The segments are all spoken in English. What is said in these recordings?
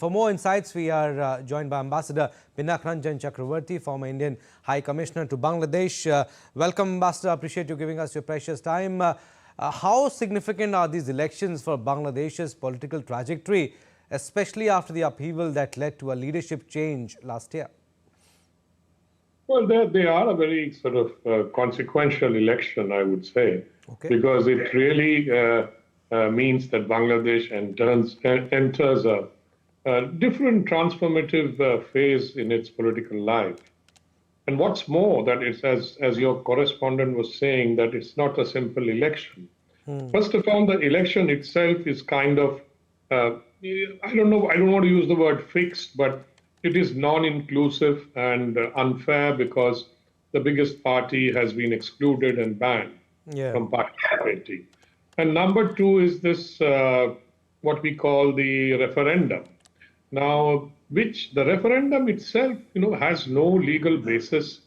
For more insights, we are joined by Ambassador Pinak Ranjan Chakravarty, former Indian High Commissioner to Bangladesh. Welcome, Ambassador. Appreciate you giving us your precious time. How significant are these elections for Bangladesh's political trajectory, especially after the upheaval that led to a leadership change last year? Well, they are a very sort of consequential election, I would say, because it really means that Bangladesh enters a different transformative phase in its political life. And what's more, that it's, as your correspondent was saying, that it's not a simple election. First of all, the election itself is kind of, I don't want to use the word fixed, but it is non-inclusive and unfair because the biggest party has been excluded and banned from participating. And number two is this, what we call the referendum. Now, which the referendum itself, has no legal basis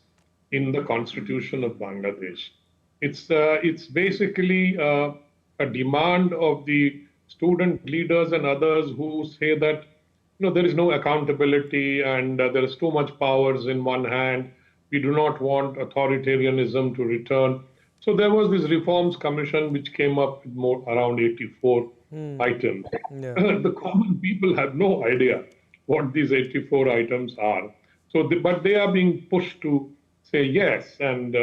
in the constitution of Bangladesh. It's basically a demand of the student leaders and others who say that there is no accountability and there is too much powers in one hand. We do not want authoritarianism to return. So there was this reforms commission which came up with around 84 items. The common people have no idea what these 84 items are. So, but they are being pushed to say yes, and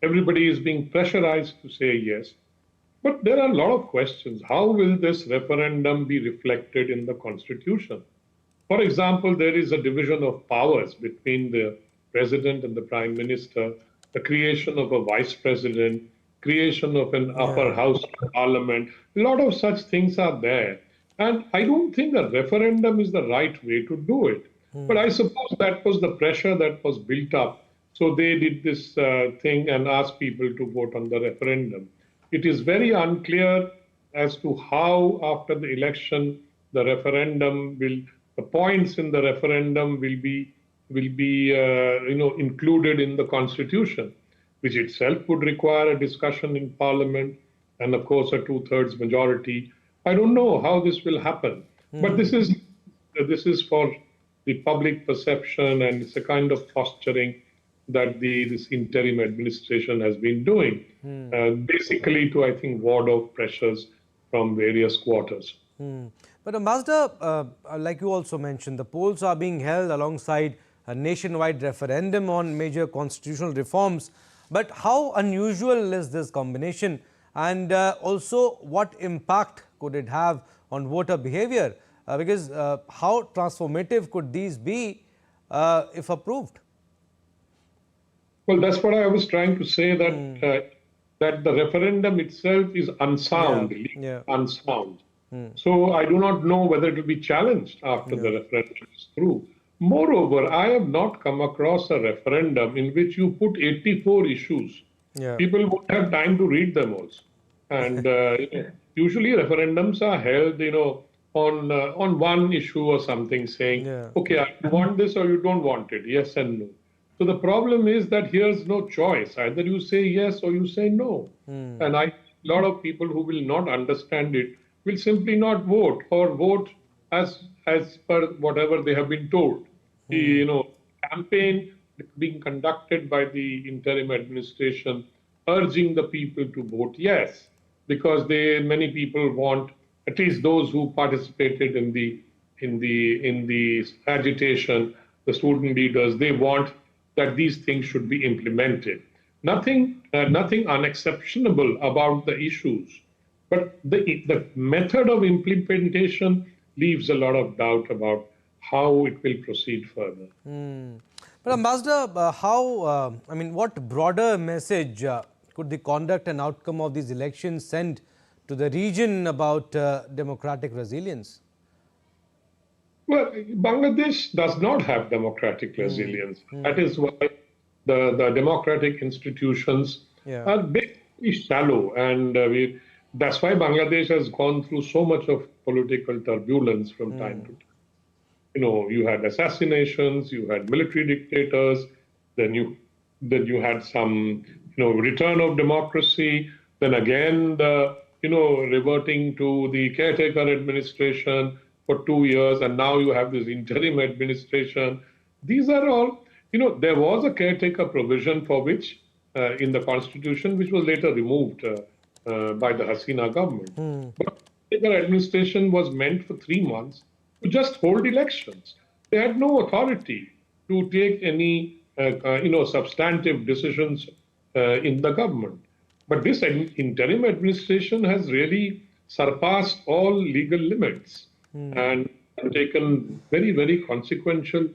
everybody is being pressurized to say yes. But there are a lot of questions. How will this referendum be reflected in the constitution? For example, there is a division of powers between the president and the prime minister, the creation of a vice president, creation of an upper house of parliament. A lot of such things are there. And I don't think a referendum is the right way to do it. But I suppose that was the pressure that was built up. So they did this thing and asked people to vote on the referendum. It is very unclear as to how, after the election, the referendum the points in the referendum will be included in the constitution, which itself would require a discussion in parliament and, of course, a 2/3 majority. I don't know how this will happen, but this is for the public perception, and it's a kind of posturing that this interim administration has been doing, basically to, I think, ward off pressures from various quarters. But Ambassador, like you also mentioned, the polls are being held alongside a nationwide referendum on major constitutional reforms. But how unusual is this combination? And also, what impact could it have on voter behavior? Because how transformative could these be if approved? Well, that's what I was trying to say, that that the referendum itself is unsound, unsound. So I do not know whether it will be challenged after the referendum is through. Moreover, I have not come across a referendum in which you put 84 issues. People won't have time to read them also. And usually referendums are held, on one issue or something, saying, okay, you want this or you don't want it, yes and no. So the problem is that here's no choice. Either you say yes or you say no. And a lot of people who will not understand it will simply not vote, or vote as per whatever they have been told. The campaign being conducted by the interim administration, urging the people to vote yes, because many people want, at least those who participated in the agitation, the student leaders, they want that these things should be implemented. Nothing unexceptionable about the issues, but the method of implementation leaves a lot of doubt about how it will proceed further. But Ambassador, what broader message could the conduct and outcome of these elections send to the region about democratic resilience? Well, Bangladesh does not have democratic resilience. That is why the democratic institutions are basically shallow, and that's why Bangladesh has gone through so much of political turbulence from time to time. You had assassinations, you had military dictators, then you had some return of democracy, then again the reverting to the caretaker administration, for 2 years, and now you have this interim administration. These are all, there was a caretaker provision for which in the constitution, which was later removed by the Hasina government. But the caretaker administration was meant for 3 months to just hold elections. They had no authority to take any, substantive decisions in the government. But this interim administration has really surpassed all legal limits and taken very, very consequential,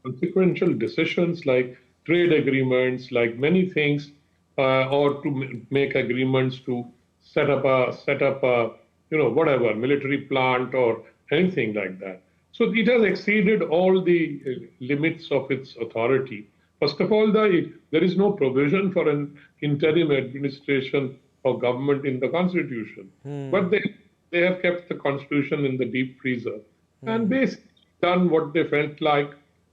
consequential decisions like trade agreements, like many things, or to make agreements to set up a, whatever, military plant or anything like that. So it has exceeded all the limits of its authority. First of all, there is no provision for an interim administration or government in the constitution. But they have kept the constitution in the deep freezer and basically done what they felt like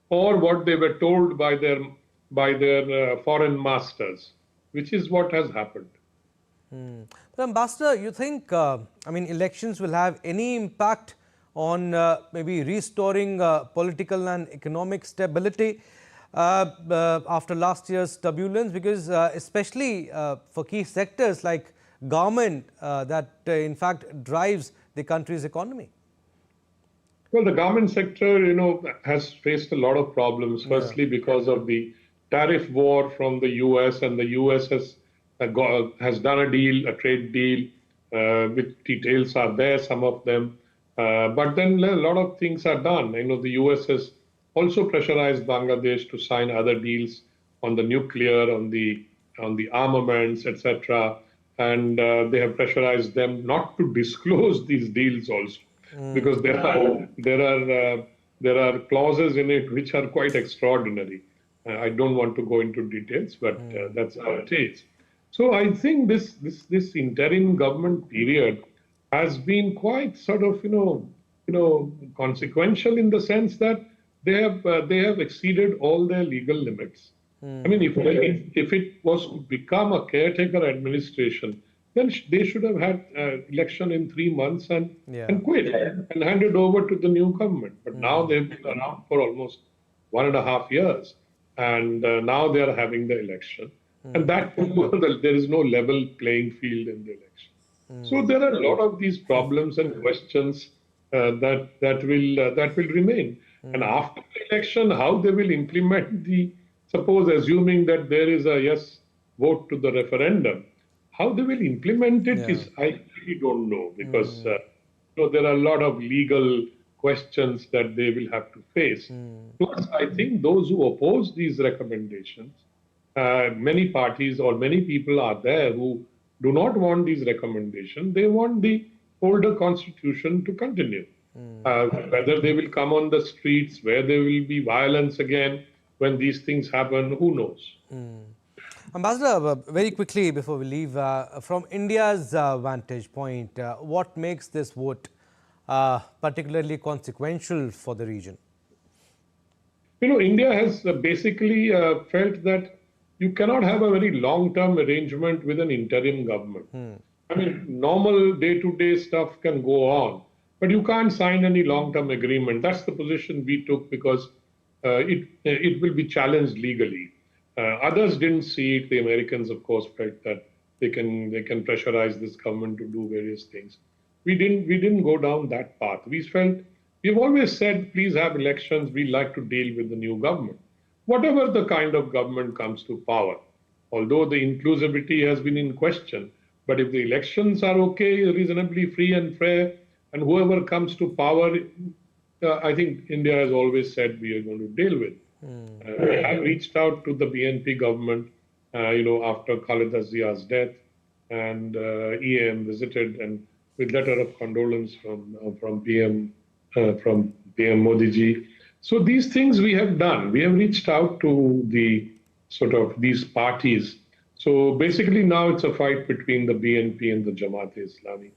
or what they were told by their foreign masters, which is what has happened. But Ambassador, you think, elections will have any impact on maybe restoring political and economic stability after last year's turbulence? Because especially for key sectors like government that in fact drives the country's economy. Well, the government sector, has faced a lot of problems. Firstly, because of the tariff war from the US, and the US has done a deal, a trade deal, with details are there, some of them. But then a lot of things are done. The US has also pressurized Bangladesh to sign other deals on the nuclear, on the armaments, etc. And they have pressurized them not to disclose these deals also, because there are clauses in it which are quite extraordinary. I don't want to go into details, but that's how it is. So I think this interim government period has been quite sort of consequential in the sense that they have exceeded all their legal limits. If it was to become a caretaker administration, then they should have had election in 3 months and quit and handed over to the new government. But now they've been around for almost 1.5 years, and now they are having the election, and that there is no level playing field in the election. So there are a lot of these problems and questions that will remain. And after the election, how they will implement suppose assuming that there is a yes vote to the referendum, how they will implement it is, I really don't know, because there are a lot of legal questions that they will have to face. Plus, I think those who oppose these recommendations, many parties or many people are there who do not want these recommendations. They want the older constitution to continue. Whether they will come on the streets, where there will be violence again when these things happen, who knows? Ambassador, very quickly before we leave, from India's vantage point, what makes this vote particularly consequential for the region? India has basically felt that you cannot have a very long-term arrangement with an interim government. Normal day-to-day stuff can go on, but you can't sign any long-term agreement. That's the position we took, because it will be challenged legally. Others didn't see it. The Americans, of course, felt that they can pressurize this government to do various things. We didn't go down that path. We've always said, please have elections. We like to deal with the new government, whatever the kind of government comes to power. Although the inclusivity has been in question, but if the elections are okay, reasonably free and fair, and whoever comes to power, I think India has always said we are going to deal with. We have reached out to the BNP government, after Khaleda Zia's death, and EM visited, and with letter of condolence from PM Modi ji. So these things we have done. We have reached out to the sort of these parties. So basically now it's a fight between the BNP and the Jamaat-e-Islami.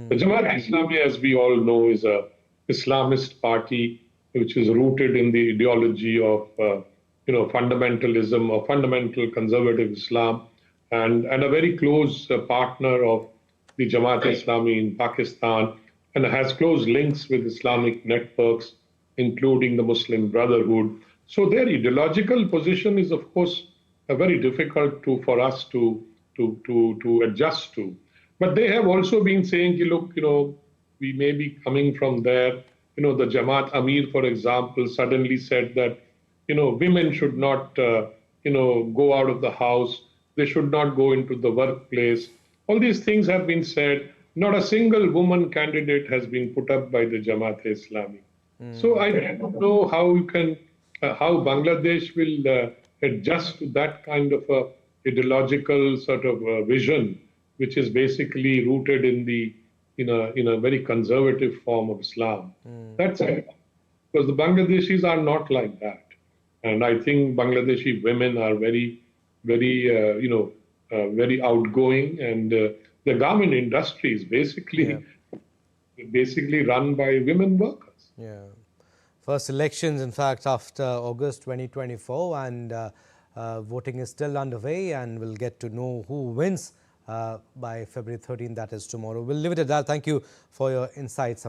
The Jamaat-e-Islami, as we all know, is a Islamist party which is rooted in the ideology of fundamentalism or fundamental conservative Islam, and a very close partner of the Jamaat-e-Islami in Pakistan, and has close links with Islamic networks, including the Muslim Brotherhood. So their ideological position is, of course, very difficult for us to adjust to. But they have also been saying, look, we may be coming from there. The Jamaat Amir, for example, suddenly said that, women should not, go out of the house. They should not go into the workplace. All these things have been said. Not a single woman candidate has been put up by the Jamaat-e-Islami. So I don't know how how Bangladesh will adjust to that kind of a ideological sort of vision, which is basically rooted in a very conservative form of Islam. That's it. Because the Bangladeshis are not like that, and I think Bangladeshi women are very, very outgoing, and the garment industry is basically run by women workers. Yeah. First elections, in fact, after August 2024, and voting is still underway, and we'll get to know who wins by February 13th, that is tomorrow. We'll leave it at that. Thank you for your insights.